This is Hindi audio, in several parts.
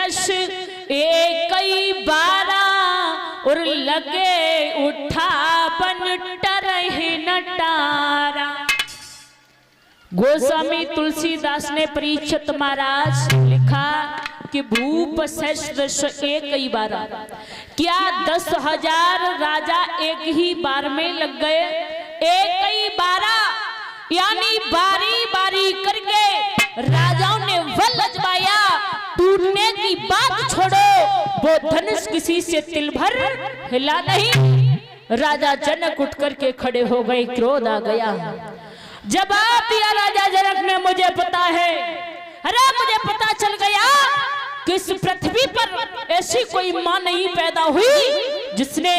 कश एक ही बारा और लगे उठा बन टरहि नटारा। गोस्वामी तुलसीदास ने परीक्षित महाराज लिखा कि भूप सहस्र एक ही बारा, क्या 10,000 राजा एक ही बार में लग गए? एक ही बारा यानी बारी बारी करके राजाओं ने वल अजमाया। टूटने की बात छोड़ो, वो धनुष किसी से तिल भर हिला नहीं। राजा जनक उठ करके खड़े हो गए, क्रोध आ गया। जवाब दिया राजा जनक ने, मुझे पता है, अरे मुझे पता चल गया कि इस पृथ्वी पर ऐसी कोई मां नहीं पैदा हुई जिसने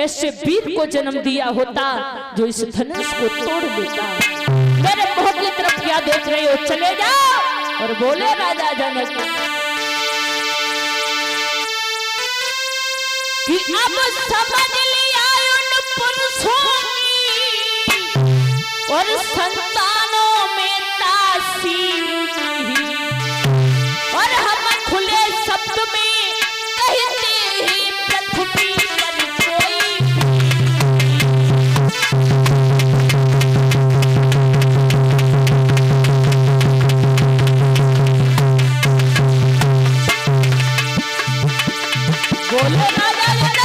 ऐसे वीर को जन्म दिया होता जो इस धनुष को तोड़ देता। मेरे मुंह की तरफ क्या देख रहे हो, चले जाओ। और बोले राजा जनक कि अब समझ लिया उन पुरुषों और संतानों में तासीर नहीं, और हम खुले शब्द में कहते हैं पृथ्वी पर कोई बोले राजा जनक।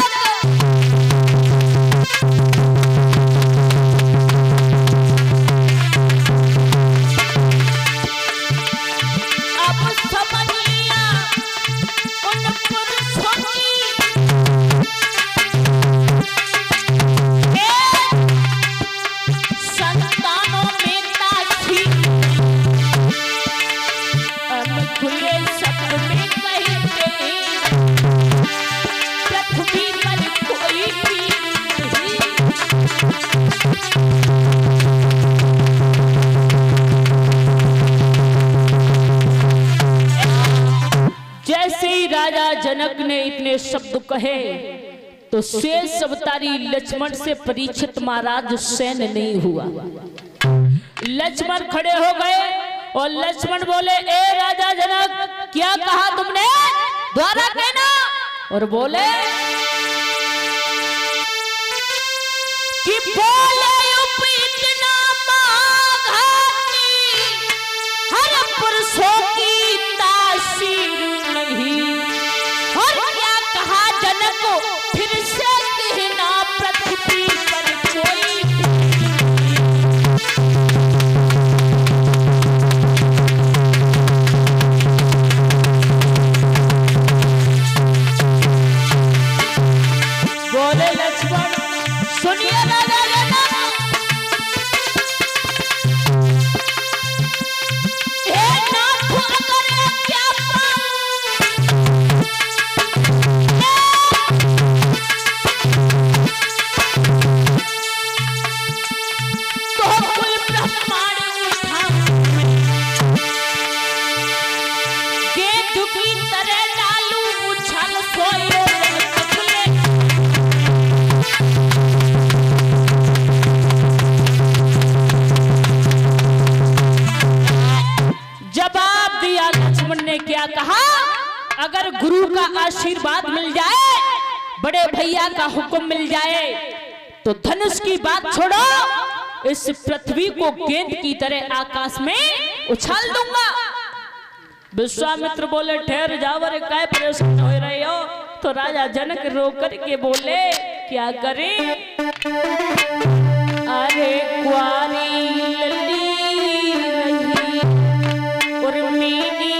जनक ने इतने शब्द कहे तो शेष अवतारी लक्ष्मण से परीक्षित महाराज सैन नहीं हुआ। लक्ष्मण खड़े हो गए और लक्ष्मण बोले, ए राजा जनक, क्या कहा तुमने, द्वारा कहना। और बोले कि बोले इतना माघाती हर पुरुषों की तासीर नहीं, और क्या कहा जनक, फिर से कहना पृथ्वी पर कोई बोले लक्ष्मण। सुनिए राजा जनक, क्या कहा, अगर गुरु का आशीर्वाद मिल जाए, बड़े भैया का हुक्म मिल जाए, तो धनुष की बात छोड़ो, इस पृथ्वी को गेंद की तरह आकाश में उछाल दूंगा। विश्वामित्र बोले, ठहर जाओ, अरे काय परेशान हो रहे हो। तो राजा जनक रो करके बोले, क्या करें, अरे कुआरी लली और मेरी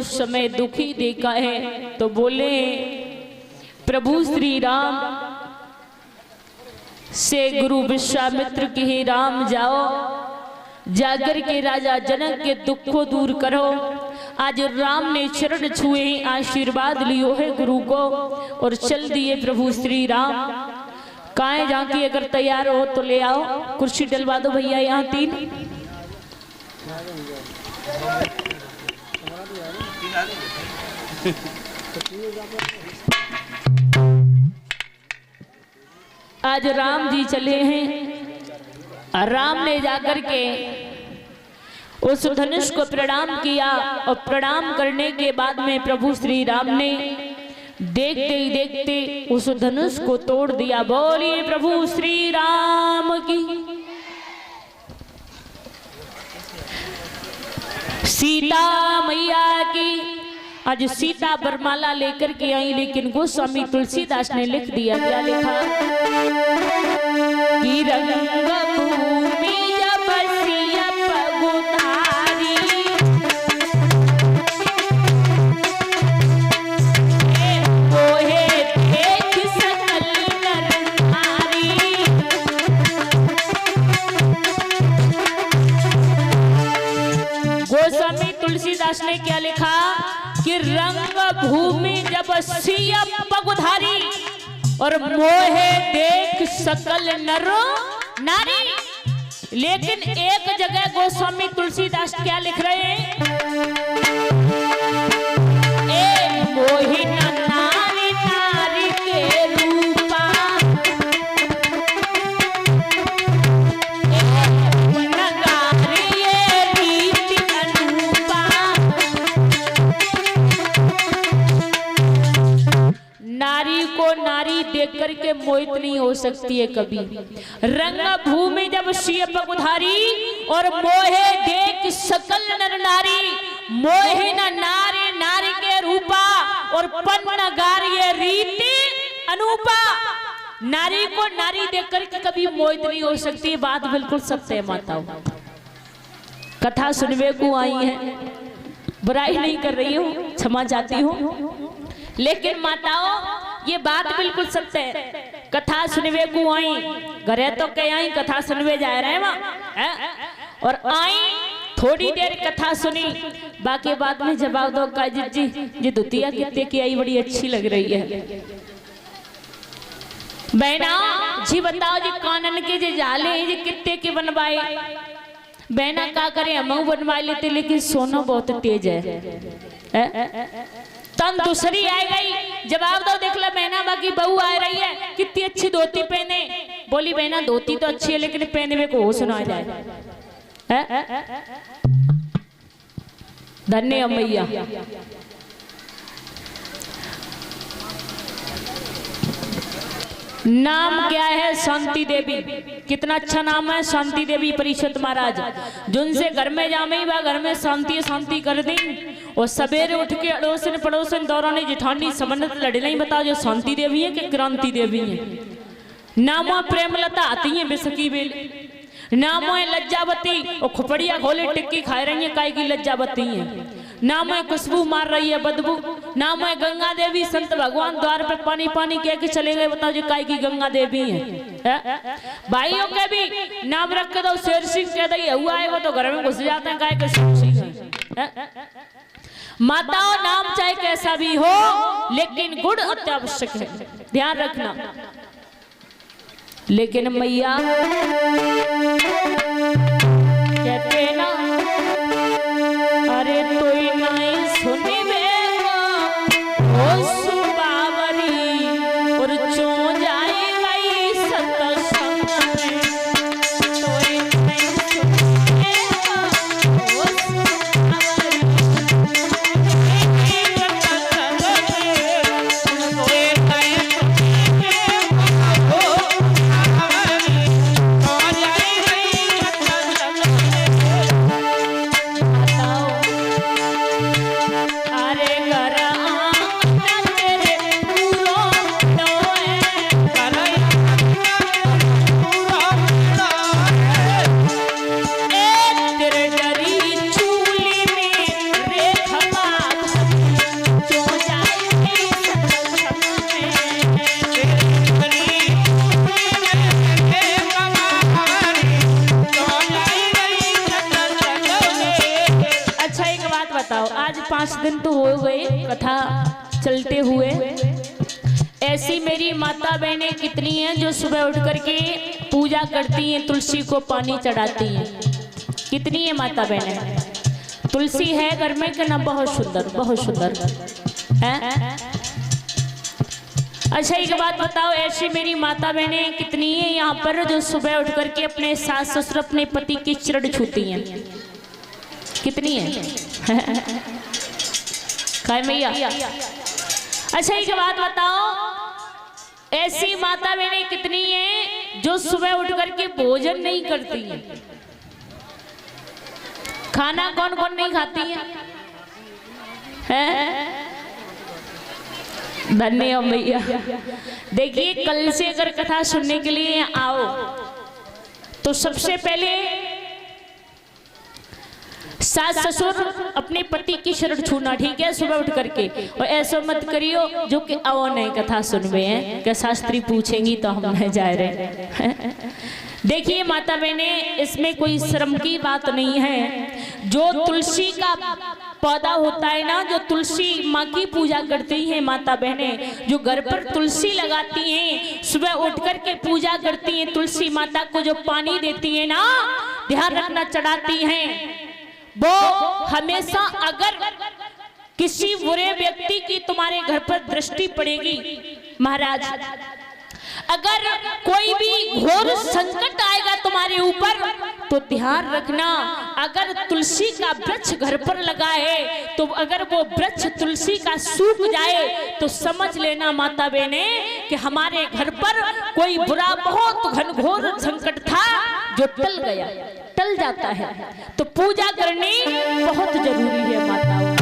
कुछ समय दुखी देखा है तो बोले प्रभु श्री राम से गुरु विश्वामित्र के हे राम जाओ जाकर के राजा जनक के दुख को दूर करो। आज राम ने चरण छुए आशीर्वाद लियो है गुरु को और चल दिए प्रभु श्री राम। कहाँ जाके अगर तैयार हो तो ले आओ, कुर्सी डलवा दो भैया यहाँ 3। आज राम जी चले हैं। राम ने जाकर के उस धनुष को प्रणाम किया और प्रणाम करने के बाद में प्रभु श्री राम ने देखते ही देखते उस धनुष को तोड़ दिया। बोलिए प्रभु श्री राम की। सीता मैया की। आज सीता वरमाला लेकर के आई, लेकिन गोस्वामी तुलसीदास ने लिख दिया, क्या लिखा कि रंग भूमि जब सिया पगुधारी, मोहे देख सकल नर नारी। गोस्वामी तुलसीदास ने क्या लिखा कि रंग भूमि जब सिया पगुधारी और मोहे देख सकल नर नारी। लेकिन एक जगह गोस्वामी तुलसीदास क्या लिख रहे हैं, ए मोहिन नारी नारी के रूपा, नारी को नारी देख करके मोहित नहीं हो सकती है कभी। रंग भूमि जब सिय पगुधारी और मोहे देख सकल नर नारी। मोहे न नारी नारी के रूपा और पन्न गार्य रीति अनूपा। नारी को नारी देख करके कभी मोहित नहीं हो सकती। बात बिल्कुल सत्य है माताओं। कथा सुनने को आई है, बुराई नहीं कर रही हूँ, क्षमा चाहती हूँ, लेकिन माताओं ये बात बिल्कुल सत्य है। कथा सुनवे को आई, घरे तो कह आई कथा सुनवे जा रहे हैं वहाँ, और आई थोड़ी देर कथा सुनी, बाकी बाद में जवाब दो काजिद जी जी दुतिया कितने की आई, बड़ी अच्छी लग रही है। बहना जी बताओ जी कानन के जे जाले जी कितने के बनवाए। बहना का करे हम बनवा लेते, लेकिन सोना बहुत तेज है। तन दूसरी आ गई, जवाब दो देख लो बहना, बाकी बहू आ रही है, कितनी अच्छी धोती पहने। बोली बहना धोती तो अच्छी है लेकिन पहने में को हो सुना जाए। धन्य मैया। नाम क्या है? शांति देवी। कितना अच्छा नाम है, शांति देवी परीक्षित महाराज। जिनसे घर में जामे ही घर में शांति शांति कर दी, और सवेरे उठ के अड़ोसन पड़ोसन दौरान जिठानी संबंध लड़े नहीं। बताओ जो शांति देवी है कि क्रांति देवी है? नामो प्रेमलता आती है बेसकी बेल, नामो है लज्जावती और खुपड़िया खोले टिक्की खा रही है, काय की लज्जावती है। नाम है खुशबू मार रही है बदबू। नाम है गंगा देवी, संत भगवान द्वार पे पानी पानी कह के चले गए। बताओ जो काय की गंगा देवी है? भाइयों के भी नाम रख के दो, शेर सिंह कह दे हुआ है वो तो घर में घुस जाते हैं, काय के शेर सिंह है। माताओं नाम चाहे कैसा भी हो, लेकिन गुण अत्यावश्यक है, ध्यान रखना। लेकिन मैया कहते ना, अरे तो नहीं सुनी बेगा ओ सुबावरी और चो जाए गई सत्संग में। तो नहीं सुनी बेगा ओ सुबावरी 4-5 दिन तो हो गए कथा चलते हुए। ऐसी मेरी माता बहनें कितनी हैं जो सुबह उठ करके पूजा करती हैं, तुलसी को पानी चढ़ाती हैं। कितनी है माता बहनें? तुलसी है घर में कि ना? बहुत सुंदर, बहुत सुंदर है। अच्छा एक बात बताओ, ऐसी मेरी माता बहनें कितनी है यहाँ पर जो सुबह उठ करके अपने सास ससुर अपने पति के चरण छूती हैं? कितनी है? काय मैया? अच्छा एक बात बताओ, ऐसी माता बहनें कितनी हैं जो सुबह उठ करके भोजन नहीं करती हैं? खाना कौन कौन नहीं खाती है? धन्य भैया। देखिए कल से अगर कथा सुनने के लिए आओ तो सबसे पहले सास ससुर अपने पति की शरण छूना, ठीक है, सुबह उठ करके। और ऐसा मत करियो जो कि आओ नहीं कथा सुनवे हैं, क्या शास्त्री पूछेंगी तो हम नहीं जा रहे। देखिए माता बहने, इसमें कोई शर्म की बात नहीं है। जो तुलसी का पौधा होता है ना, जो तुलसी माँ की पूजा करती हैं माता बहने, जो घर पर तुलसी लगाती हैं, सुबह उठ करके पूजा करती हैं, तुलसी माता को जो पानी देती है ना, ध्यान रखना, चढ़ाती हैं, वो हमेशा अगर किसी बुरे व्यक्ति की तुम्हारे घर पर दृष्टि पड़ेगी महाराज, अगर कोई भी घोर संकट आएगा तुम्हारे ऊपर तो ध्यान रखना, अगर तुलसी का वृक्ष घर पर लगा है तो अगर वो वृक्ष तुलसी का सूख जाए तो समझ लेना माता बहने कि हमारे घर पर कोई बुरा बहुत घनघोर संकट था जो टल गया, टल जाता है। तो पूजा करनी बहुत जरूरी है माताओं।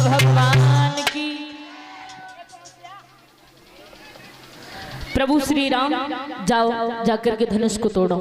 भगवान की। प्रभु श्री राम, जाओ जाकर के धनुष को तोड़ो।